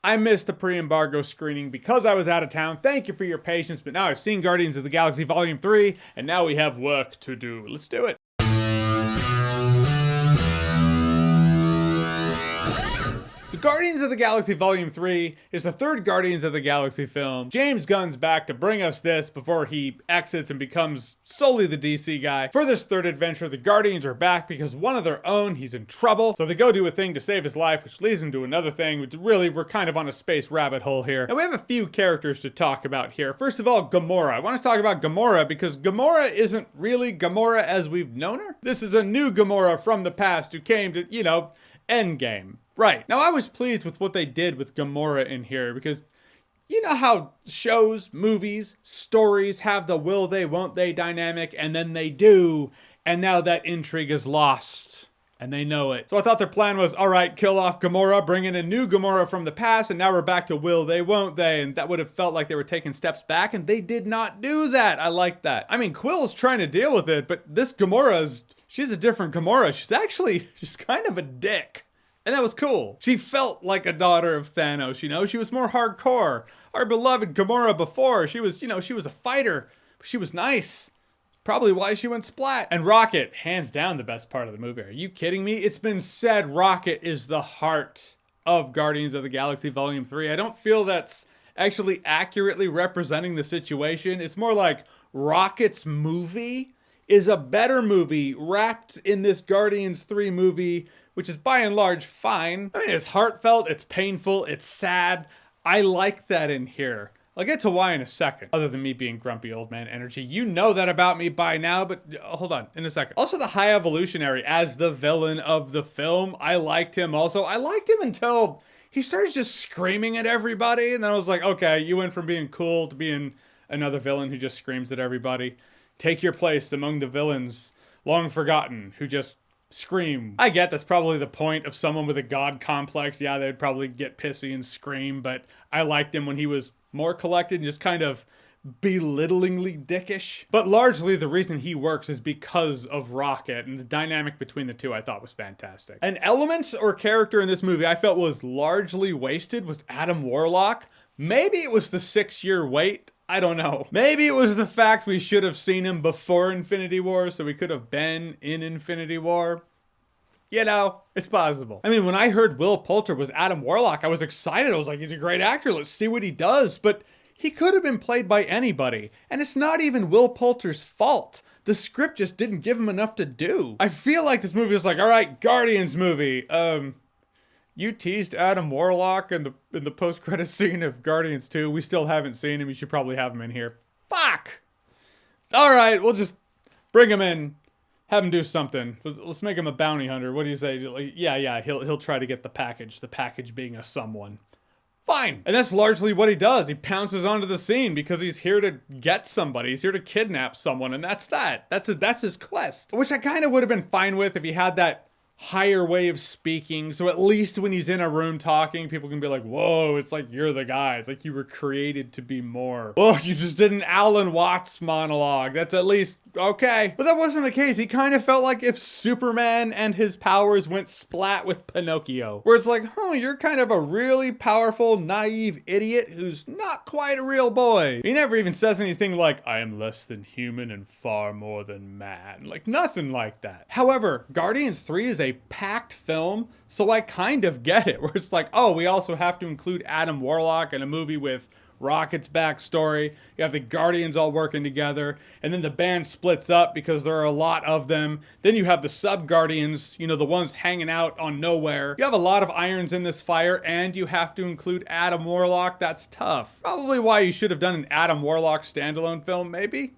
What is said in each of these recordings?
I missed the pre-embargo screening because I was out of town. Thank you for your patience, but now I've seen Guardians of the Galaxy Volume 3, and now we have work to do. Let's do it. So Guardians of the Galaxy Volume 3 is the third Guardians of the Galaxy film. James Gunn's back to bring us this before he exits and becomes solely the DC guy. For this third adventure, the Guardians are back because one of their own, he's in trouble. So they go do a thing to save his life, which leads him to another thing, which really, we're kind of on a space rabbit hole here. And we have a few characters to talk about here. First of all, Gamora. I want to talk about Gamora because Gamora isn't really Gamora as we've known her. This is a new Gamora from the past who came to, Endgame. Right. Now, I was pleased with what they did with Gamora in here because you know how shows, movies, stories have the will they, won't they dynamic, and then they do, and now that intrigue is lost, and they know it. So I thought their plan was, all right, kill off Gamora, bring in a new Gamora from the past, and now we're back to will they, won't they, and that would have felt like they were taking steps back, and they did not do that. I like that. I mean, Quill's trying to deal with it, but this she's a different Gamora. She's kind of a dick. And that was cool. She felt like a daughter of Thanos, She was more hardcore. Our beloved Gamora before, she was a fighter. But she was nice. Probably why she went splat. And Rocket, hands down the best part of the movie. Are you kidding me? It's been said Rocket is the heart of Guardians of the Galaxy Volume 3. I don't feel that's actually accurately representing the situation. It's more like Rocket's movie is a better movie wrapped in this Guardians 3 movie, which is by and large fine. I mean, it's heartfelt, it's painful, it's sad. I like that in here. I'll get to why in a second, other than me being grumpy old man energy. You know that about me by now, but hold on, in a second. Also, the High Evolutionary as the villain of the film, I liked him also. I liked him until he started just screaming at everybody, and then I was like, okay, you went from being cool to being another villain who just screams at everybody. Take your place among the villains long forgotten who just scream. I get that's probably the point of someone with a god complex. Yeah, they'd probably get pissy and scream, but I liked him when he was more collected and just kind of belittlingly dickish. But largely the reason he works is because of Rocket, and the dynamic between the two I thought was fantastic. An element or character in this movie I felt was largely wasted was Adam Warlock. Maybe it was the 6-year wait. I don't know. Maybe it was the fact we should have seen him before Infinity War, so we could have been in Infinity War. It's possible. I mean, when I heard Will Poulter was Adam Warlock, I was excited. I was like, he's a great actor. Let's see what he does. But he could have been played by anybody. And it's not even Will Poulter's fault. The script just didn't give him enough to do. I feel like this movie was like, all right, Guardians movie. You teased Adam Warlock in the post-credit scene of Guardians 2. We still haven't seen him. You should probably have him in here. Fuck! All right, we'll just bring him in. Have him do something. Let's make him a bounty hunter. What do you say? Yeah, he'll try to get the package. The package being a someone. Fine. And that's largely what he does. He pounces onto the scene because he's here to get somebody. He's here to kidnap someone, and that's that. That's his quest. Which I kind of would have been fine with if he had that higher way of speaking, so at least when he's in a room talking, people can be like, whoa, it's like you're the guy. It's like you were created to be more. Oh, you just did an Alan Watts monologue. That's at least okay. But that wasn't the case. He kind of felt like if Superman and his powers went splat with Pinocchio, where it's like, you're kind of a really powerful, naive idiot who's not quite a real boy. He never even says anything like, I am less than human and far more than man. Like, nothing like that. However, Guardians 3 is a packed film, so I kind of get it, where it's like, oh, we also have to include Adam Warlock in a movie with Rocket's backstory. You have the Guardians all working together, and then the band splits up because there are a lot of them. Then you have the sub-Guardians, the ones hanging out on nowhere. You have a lot of irons in this fire, and you have to include Adam Warlock. That's tough. Probably why you should have done an Adam Warlock standalone film, maybe?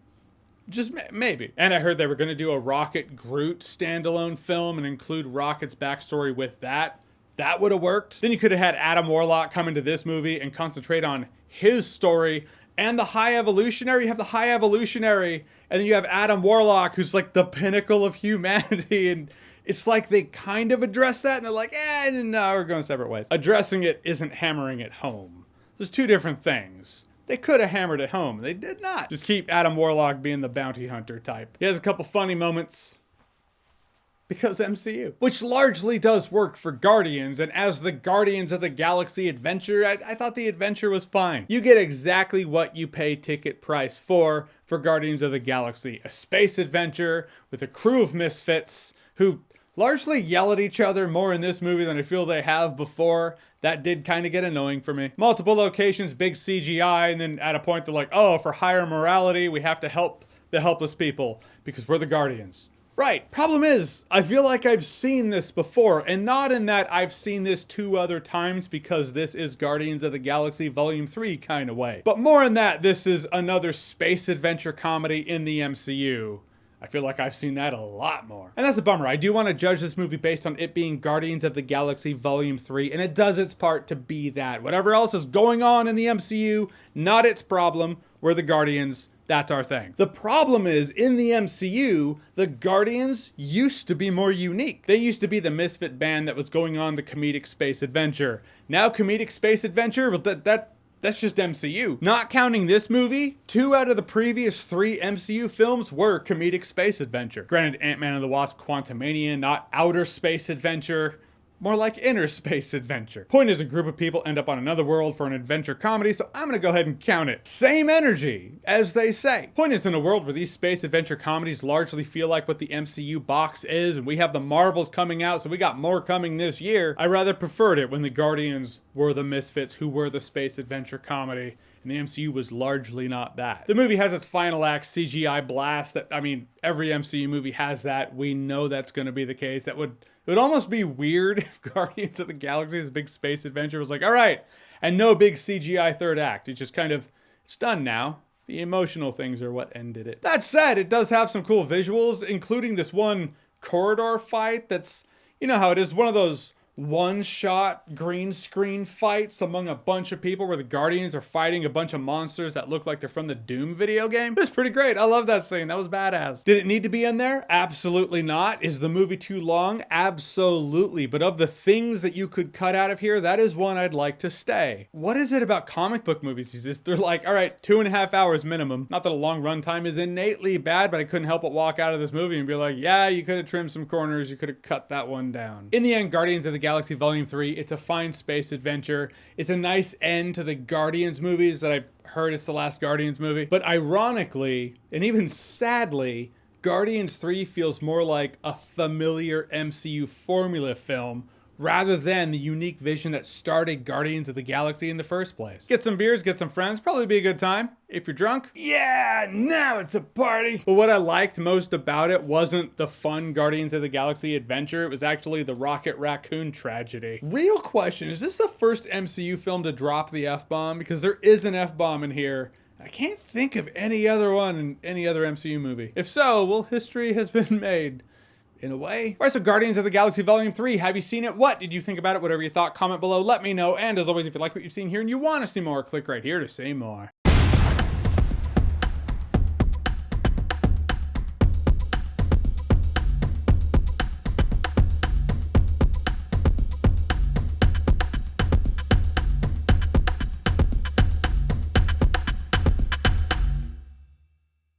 Just maybe. And I heard they were going to do a Rocket Groot standalone film and include Rocket's backstory with that. That would have worked. Then you could have had Adam Warlock come into this movie and concentrate on his story. And the High Evolutionary, you have the High Evolutionary, and then you have Adam Warlock, who's like the pinnacle of humanity. And it's like they kind of address that, and they're like, no, we're going separate ways. Addressing it isn't hammering it home. There's two different things. They could have hammered it home. They did not. Just keep Adam Warlock being the bounty hunter type. He has a couple funny moments. because MCU. Which largely does work for Guardians, and as the Guardians of the Galaxy adventure, I thought the adventure was fine. You get exactly what you pay ticket price for Guardians of the Galaxy. A space adventure with a crew of misfits who largely yell at each other more in this movie than I feel they have before. That did kind of get annoying for me. Multiple locations, big CGI, and then at a point they're like, oh, for higher morality, we have to help the helpless people because we're the Guardians. Right. Problem is, I feel like I've seen this before, and not in that I've seen this 2 other times because this is Guardians of the Galaxy Volume 3 kind of way. But more in that this is another space adventure comedy in the MCU. I feel like I've seen that a lot more. And that's a bummer. I do want to judge this movie based on it being Guardians of the Galaxy Volume 3, and it does its part to be that. Whatever else is going on in the MCU, not its problem. We're the Guardians. That's our thing. The problem is, in the MCU, the Guardians used to be more unique. They used to be the misfit band that was going on the comedic space adventure. Now comedic space adventure, well, that's just MCU. Not counting this movie, 2 out of the previous 3 MCU films were comedic space adventure. Granted, Ant-Man and the Wasp: Quantumania, not outer space adventure. More like inner space adventure. Point is, a group of people end up on another world for an adventure comedy, so I'm gonna go ahead and count it. Same energy, as they say. Point is, in a world where these space adventure comedies largely feel like what the MCU box is, and we have the Marvels coming out, so we got more coming this year, I rather preferred it when the Guardians were the misfits who were the space adventure comedy, and the MCU was largely not that. The movie has its final act CGI blast that, I mean, every MCU movie has that. We know that's gonna be the case. It would almost be weird if Guardians of the Galaxy, this big space adventure, was like, all right, and no big CGI third act. It's just kind of, it's done now. The emotional things are what ended it. That said, it does have some cool visuals, including this one corridor fight that's, you know how it is, one of those one-shot green screen fights among a bunch of people where the Guardians are fighting a bunch of monsters that look like they're from the Doom video game. It was pretty great. I love that scene. That was badass. Did it need to be in there? Absolutely not. Is the movie too long? Absolutely. But of the things that you could cut out of here, that is one I'd like to stay. What is it about comic book movies? They're like, all right, 2.5 hours minimum. Not that a long runtime is innately bad, but I couldn't help but walk out of this movie and be like, yeah, you could have trimmed some corners. You could have cut that one down. In the end, Guardians of the Galaxy Volume 3, it's a fine space adventure. It's a nice end to the Guardians movies that I heard it's the last Guardians movie. But ironically, and even sadly, Guardians 3 feels more like a familiar MCU formula film rather than the unique vision that started Guardians of the Galaxy in the first place. Get some beers, get some friends, probably be a good time. If you're drunk, yeah, now it's a party. But what I liked most about it wasn't the fun Guardians of the Galaxy adventure, it was actually the Rocket Raccoon tragedy. Real question, is this the first MCU film to drop the F-bomb? Because there is an F-bomb in here. I can't think of any other one in any other MCU movie. If so, well, history has been made. In a way. All right, so Guardians of the Galaxy Volume 3. Have you seen it? What did you think about it? Whatever you thought, comment below. Let me know. And as always, if you like what you've seen here and you want to see more, click right here to see more.